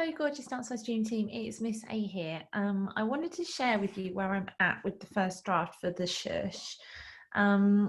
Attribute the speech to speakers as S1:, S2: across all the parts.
S1: Hello, gorgeous Dance Size Dream Team. It's Miss A here. I wanted to share with you where I'm at with the first draft for the shush. I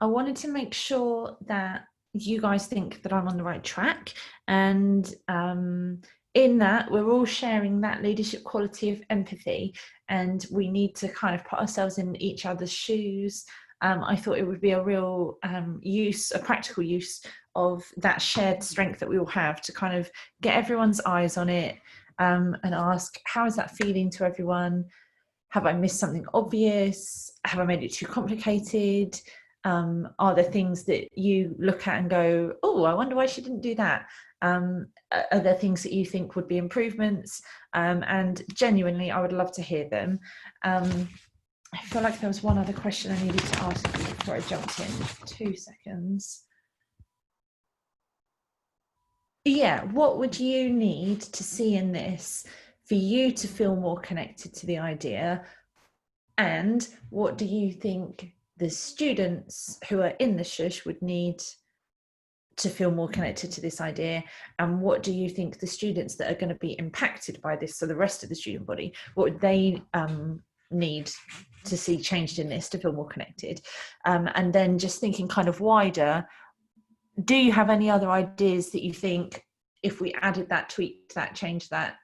S1: wanted to make sure that you guys think that I'm on the right track, and in that we're all sharing that leadership quality of empathy, and we need to kind of put ourselves in each other's shoes. I thought it would be a real a practical use of that shared strength that we all have to kind of get everyone's eyes on it, and ask, how is that feeling to everyone? Have I missed something obvious? Have I made it too complicated? Are there things that you look at and go, oh, I wonder why she didn't do that? Are there things that you think would be improvements? And genuinely, I would love to hear them. I feel like there was one other question I needed to ask you before I jumped in. 2 seconds. Yeah, what would you need to see in this for you to feel more connected to the idea? And what do you think the students who are in the shush would need to feel more connected to this idea? And what do you think the students that are going to be impacted by this, so the rest of the student body, what would they need to see changed in this to feel more connected? And then just thinking kind of wider, do you have any other ideas that you think if we added that, tweaked that, changed that,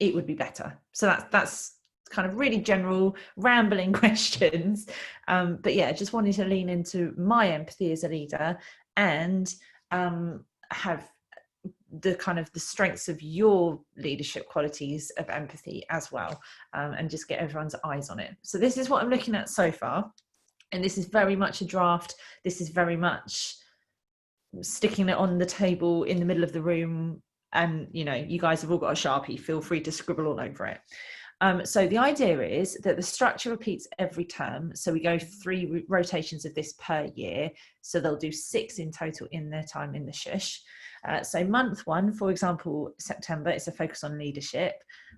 S1: it would be better? So that's kind of really general rambling questions, but yeah, just wanted to lean into my empathy as a leader and have the kind of the strengths of your leadership qualities of empathy as well, and just get everyone's eyes on it. So this is what I'm looking at so far, and this is very much a draft. This is very much sticking it on the table in the middle of the room, and you guys have all got a Sharpie, feel free to scribble all over it. So the idea is that the structure repeats every term. So we go 3 rotations of this per year. So they'll do 6 in total in their time in the shush. So month 1, for example, September, it's a focus on leadership.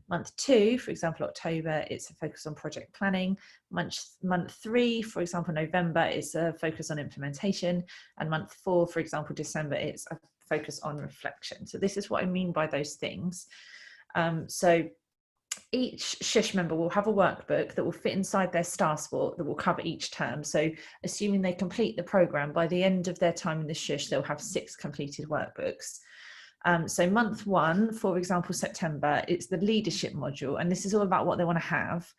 S1: Month 2, for example, October, it's a focus on project planning. Month 3, for example, November, it's a focus on implementation. And month 4, for example, December, it's a focus on reflection. So this is what I mean by those things. So each shush member will have a workbook that will fit inside their star sport that will cover each term. So assuming they complete the program, by the end of their time in the shush, they'll have 6 completed workbooks. So month 1, for example, September, it's the leadership module, and this is all about what they want to have.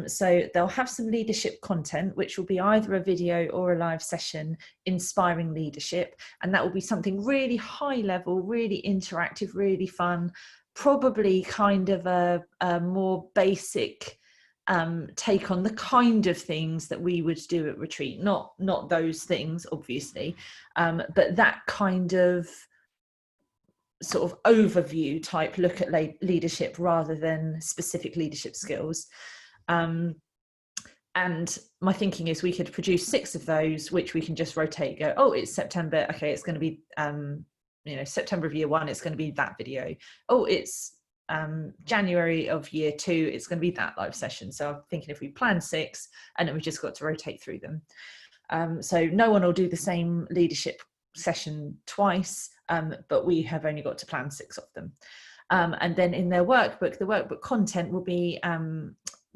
S1: So they'll have some leadership content, which will be either a video or a live session inspiring leadership, and that will be something really high level, really interactive, really fun, probably kind of a more basic take on the kind of things that we would do at retreat. Not those things, obviously, but that kind of sort of overview type look at leadership rather than specific leadership skills. And my thinking is we could produce 6 of those, which we can just rotate, go, oh, it's September, okay, it's going to be September of year 1, it's going to be that video. Oh, it's January of year 2, it's going to be that live session. So I'm thinking if we plan 6 and then we just got to rotate through them. So no one will do the same leadership session twice, but we have only got to plan 6 of them. And then in their workbook, the workbook content will be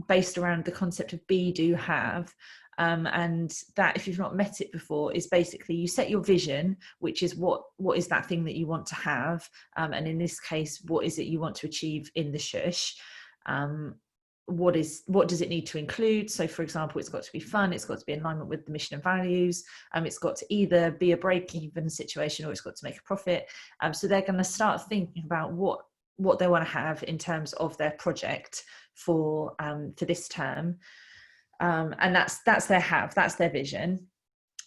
S1: based around the concept of be, do, have. And that, if you've not met it before, is basically you set your vision, which is what is that thing that you want to have, and in this case, what is it you want to achieve in the shush? What does it need to include? So for example, it's got to be fun, it's got to be in alignment with the mission and values, it's got to either be a break-even situation or it's got to make a profit. So they're going to start thinking about what they want to have in terms of their project for this term. And that's their have, that's their vision.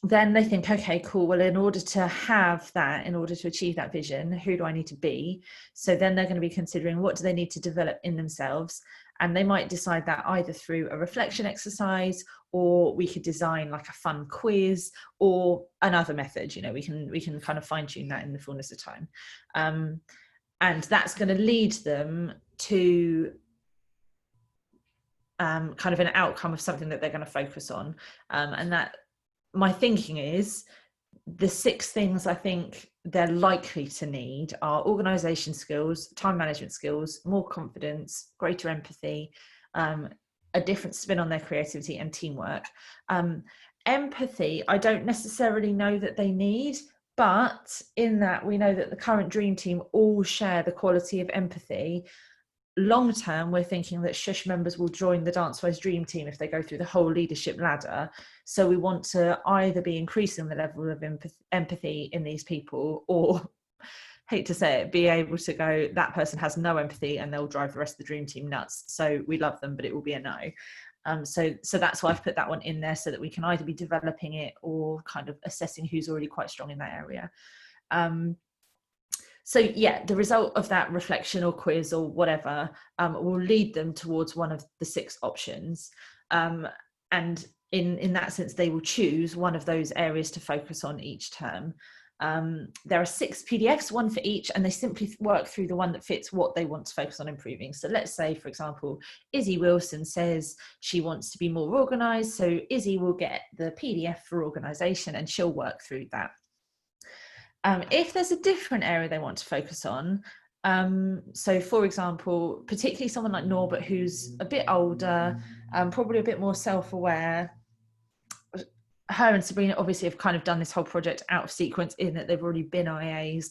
S1: Then they think, okay, cool, well, in order to have that, in order to achieve that vision, who do I need to be? So then they're going to be considering what do they need to develop in themselves, and they might decide that either through a reflection exercise, or we could design like a fun quiz or another method. We can kind of fine tune that in the fullness of time, and that's going to lead them to kind of an outcome of something that they're going to focus on. And that, my thinking is, the 6 things I think they're likely to need are organisation skills, time management skills, more confidence, greater empathy, a different spin on their creativity, and teamwork. Empathy, I don't necessarily know that they need, but in that we know that the current dream team all share the quality of empathy. Long term, we're thinking that Shush members will join the DanceWise dream team if they go through the whole leadership ladder. So we want to either be increasing the level of empathy in these people, or, hate to say it, be able to go, that person has no empathy and they'll drive the rest of the dream team nuts. So we love them, but it will be a no. So that's why I've put that one in there, so that we can either be developing it or kind of assessing who's already quite strong in that area. So yeah, the result of that reflection or quiz or whatever will lead them towards one of the 6 options. And in that sense, they will choose one of those areas to focus on each term. There are 6 PDFs, one for each, and they simply work through the one that fits what they want to focus on improving. So let's say, for example, Izzy Wilson says she wants to be more organised. So Izzy will get the PDF for organisation and she'll work through that. If there's a different area they want to focus on, so for example, particularly someone like Norbert, who's a bit older, probably a bit more self-aware, her and Sabrina obviously have kind of done this whole project out of sequence in that they've already been IAs,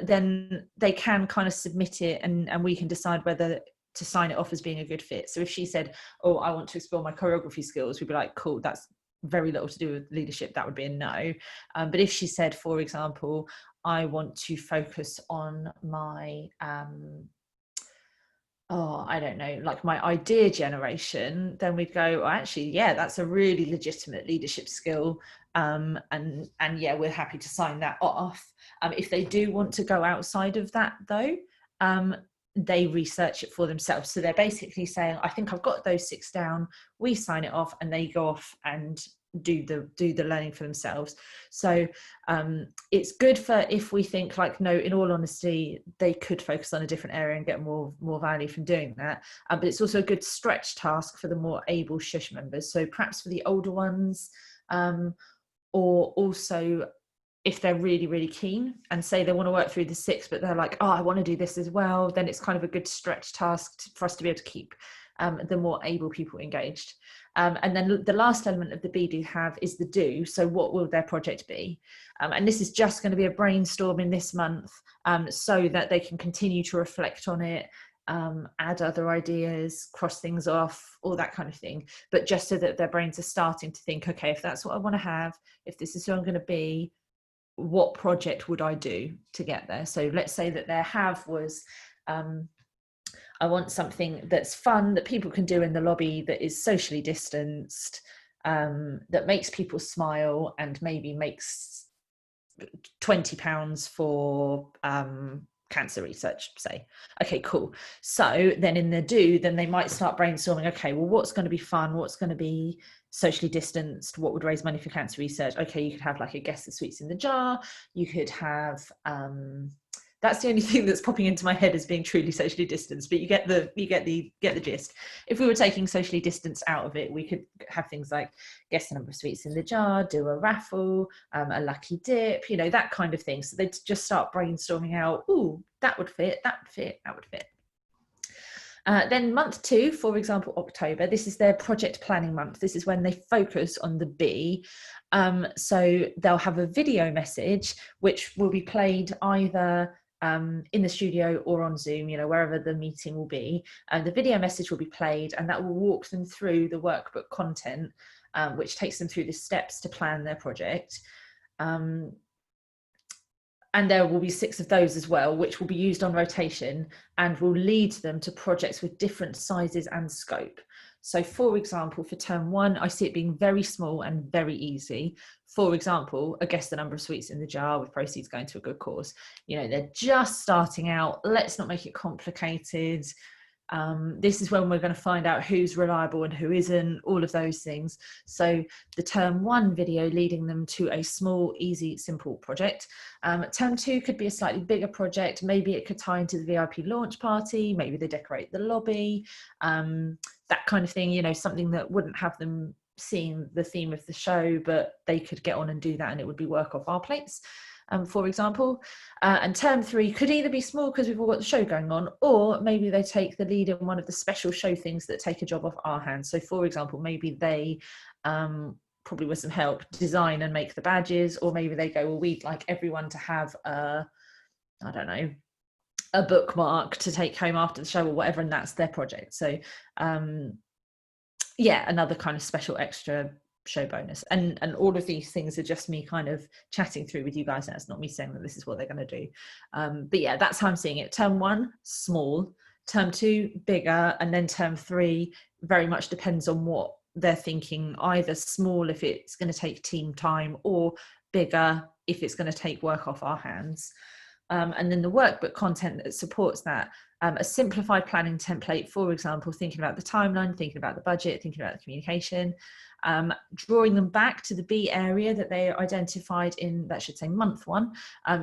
S1: then they can kind of submit it and we can decide whether to sign it off as being a good fit. So if she said, oh, I want to explore my choreography skills, we'd be like, cool, that's very little to do with leadership, that would be a no. But if she said, for example, I want to focus on my I don't know, like my idea generation, then we'd go, actually, yeah, that's a really legitimate leadership skill, and yeah, we're happy to sign that off. If they do want to go outside of that though, they research it for themselves. So they're basically saying, I think I've got those 6 down, we sign it off, and they go off and do the learning for themselves. So it's good for if we think like, no, in all honesty, they could focus on a different area and get more value from doing that. But it's also a good stretch task for the more able Shush members. So perhaps for the older ones, or also if they're really, really keen and say they want to work through the 6, but they're like, oh, I want to do this as well, then it's kind of a good stretch task for us to be able to keep the more able people engaged. And then the last element of the be do have is the do. So what will their project be? And this is just going to be a brainstorming this month, so that they can continue to reflect on it, add other ideas, cross things off, all that kind of thing. But just so that their brains are starting to think, okay, if that's what I want to have, if this is who I'm going to be, what project would I do to get there? So let's say that their have was, I want something that's fun, that people can do in the lobby, that is socially distanced, that makes people smile, and maybe makes £20 for cancer research, say. Okay, cool. So then in the do, then they might start brainstorming, okay, well, what's going to be fun? What's going to be socially distanced? What would raise money for cancer research? Okay, you could have like a guess the sweets in the jar. You could have, that's the only thing that's popping into my head as being truly socially distanced, but you get the gist. If we were taking socially distanced out of it, we could have things like guess the number of sweets in the jar, do a raffle, a lucky dip, you know, that kind of thing. So they'd just start brainstorming out, ooh, that would fit, that would fit, that would fit. Then month 2, for example, October, this is their project planning month. This is when they focus on the B. So they'll have a video message, which will be played either in the studio or on Zoom, you know, wherever the meeting will be. And the video message will be played, and that will walk them through the workbook content, which takes them through the steps to plan their project. And there will be 6 of those as well, which will be used on rotation and will lead them to projects with different sizes and scope. So for example, for term 1, I see it being very small and very easy. For example, a guess the number of sweets in the jar with proceeds going to a good cause. You know, they're just starting out. Let's not make it complicated. This is when we're going to find out who's reliable and who isn't, all of those things. So the term 1 video leading them to a small, easy, simple project. Term 2 could be a slightly bigger project. Maybe it could tie into the VIP launch party. Maybe they decorate the lobby, that kind of thing, you know, something that wouldn't have them seeing the theme of the show, but they could get on and do that and it would be work off our plates, for example. And term 3 could either be small because we've all got the show going on, or maybe they take the lead in one of the special show things that take a job off our hands. So for example, maybe they probably with some help design and make the badges, or maybe they go, well, we'd like everyone to have a, I don't know, a bookmark to take home after the show or whatever, and that's their project. So yeah, another kind of special extra show bonus. And all of these things are just me kind of chatting through with you guys. That's not me saying that this is what they're going to do. But yeah, that's how I'm seeing it. Term 1, small. Term 2, bigger. And then term 3 very much depends on what they're thinking, either small if it's going to take team time, or bigger if it's going to take work off our hands. And then the workbook content that supports that, a simplified planning template, for example, thinking about the timeline, thinking about the budget, thinking about the communication, drawing them back to the B area that they identified in, that should say, month 1.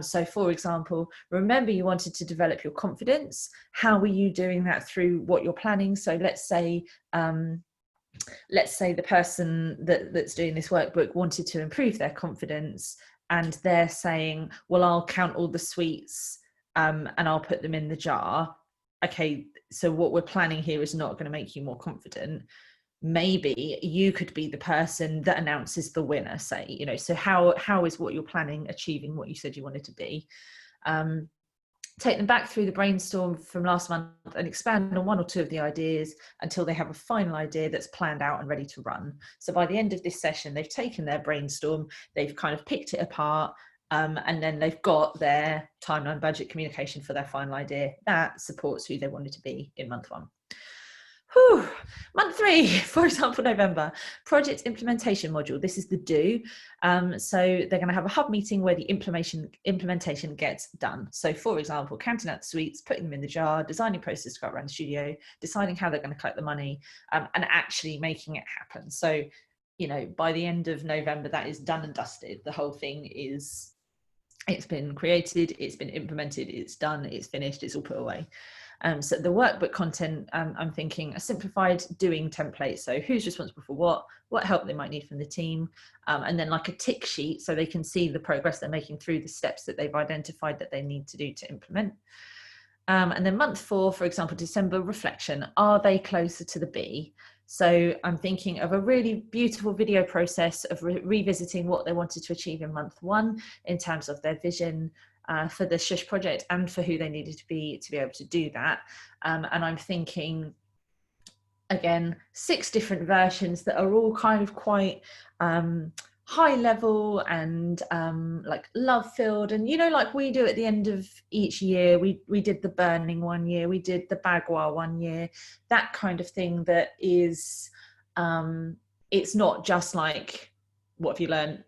S1: So for example, remember you wanted to develop your confidence. How are you doing that through what you're planning? So let's say the person that's doing this workbook wanted to improve their confidence, and they're saying, well, I'll count all the sweets and I'll put them in the jar. Okay, so what we're planning here is not going to make you more confident. Maybe you could be the person that announces the winner, say, you know, so how is what you're planning achieving what you said you wanted to be? Take them back through the brainstorm from last month and expand on 1 or 2 of the ideas until they have a final idea that's planned out and ready to run. So by the end of this session, they've taken their brainstorm, they've kind of picked it apart, and then they've got their timeline, budget, communication for their final idea. That supports who they wanted to be in month 1. Whew. Month 3, for example, November, project implementation module. This is the do. So they're going to have a hub meeting where the implementation gets done. So for example, counting out the sweets, putting them in the jar, designing process to go around the studio, deciding how they're going to collect the money, and actually making it happen. So, you know, by the end of November, that is done and dusted. The whole thing is, it's been created, it's been implemented, it's done, it's finished, it's all put away. So the workbook content, I'm thinking a simplified doing template. So who's responsible for what help they might need from the team, and then like a tick sheet so they can see the progress they're making through the steps that they've identified that they need to do to implement. And then month 4, for example, December, reflection. Are they closer to the B? So I'm thinking of a really beautiful video process of revisiting what they wanted to achieve in month 1 in terms of their vision, for the Shush project and for who they needed to be able to do that. And I'm thinking, again, 6 different versions that are all kind of quite high level and like love filled. And, you know, like we do at the end of each year, we did the burning one year, we did the Bagua one year, that kind of thing that is, it's not just like, what have you learned?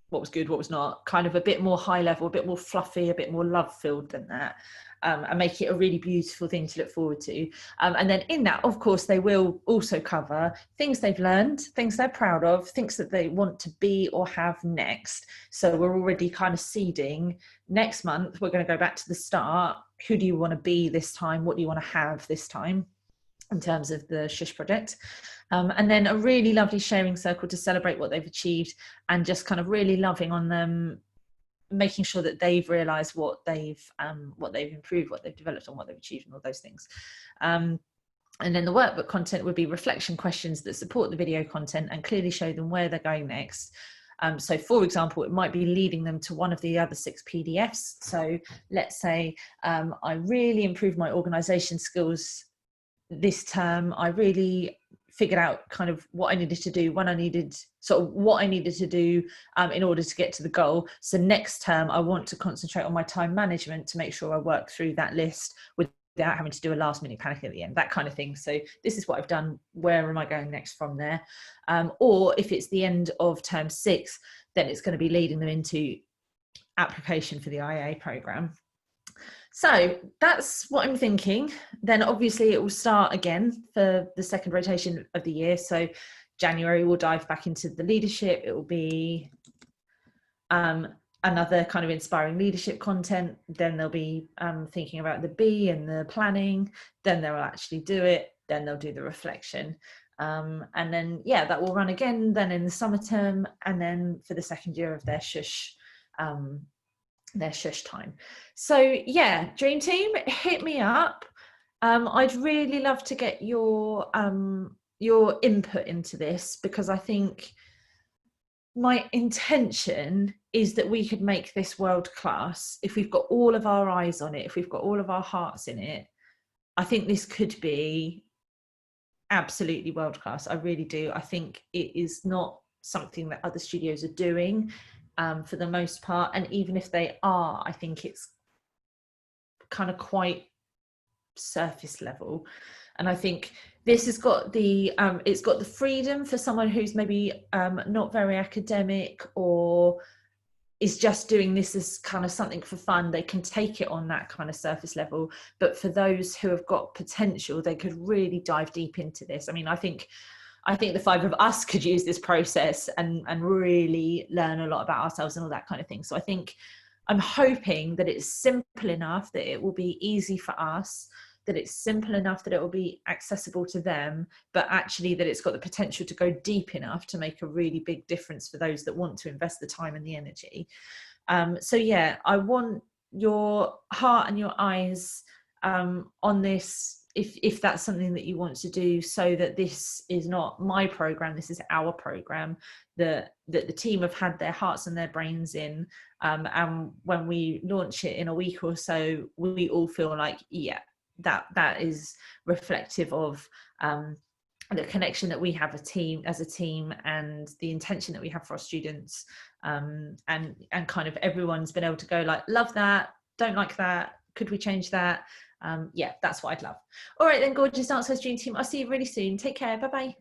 S1: What was good, what was not, kind of a bit more high level, a bit more fluffy, a bit more love filled than that, and make it a really beautiful thing to look forward to. And then in that, of course, they will also cover things they've learned, things they're proud of, things that they want to be or have next. So we're already kind of seeding. Next month, we're going to go back to the start. Who do you want to be this time? What do you want to have this time in terms of the Shush project? And then a really lovely sharing circle to celebrate what they've achieved and just kind of really loving on them, making sure that they've realised what they've improved, what they've developed and what they've achieved and all those things. And then the workbook content would be reflection questions that support the video content and clearly show them where they're going next. So for example, it might be leading them to one of the other 6 PDFs. So let's say I really improved my organisation skills this term. I really figured out kind of what I needed to do, when I needed, sort of what I needed to do in order to get to the goal. So next term, I want to concentrate on my time management to make sure I work through that list without having to do a last minute panic at the end, that kind of thing. So this is what I've done. Where am I going next from there? Or if it's the end of term 6, then it's going to be leading them into application for the IA program. So that's what I'm thinking. Then obviously it will start again for the second rotation of the year. So January we'll dive back into the leadership. It will be another kind of inspiring leadership content. Then they'll be thinking about the B and the planning. Then they'll actually do it. Then they'll do the reflection. And then, yeah, that will run again then in the summer term, and then for the second year of their shush time. So yeah, Dream Team, hit me up. I'd really love to get your input into this, because I think my intention is that we could make this world class if we've got all of our eyes on it, if we've got all of our hearts in it. I think this could be absolutely world class. I really do. I think it is not something that other studios are doing for the most part, and even if they are, I think it's kind of quite surface level. And I think this has got the it's got the freedom for someone who's maybe not very academic, or is just doing this as kind of something for fun. They can take it on that kind of surface level, but for those who have got potential, they could really dive deep into this. I mean, I think the five of us could use this process and really learn a lot about ourselves and all that kind of thing. So I think I'm hoping that it's simple enough that it will be easy for us, that it's simple enough that it will be accessible to them, but actually that it's got the potential to go deep enough to make a really big difference for those that want to invest the time and the energy. So yeah, I want your heart and your eyes on this, if that's something that you want to do, so that this is not my program, this is our program, that the team have had their hearts and their brains in, and when we launch it in a week or so, we all feel like, yeah, that is reflective of the connection that we have as a team, and the intention that we have for our students, and kind of everyone's been able to go like, love that, don't like that, could we change that? Yeah, that's what I'd love. All right then, gorgeous Dance House Dream Team, I'll see you really soon. Take care. Bye bye.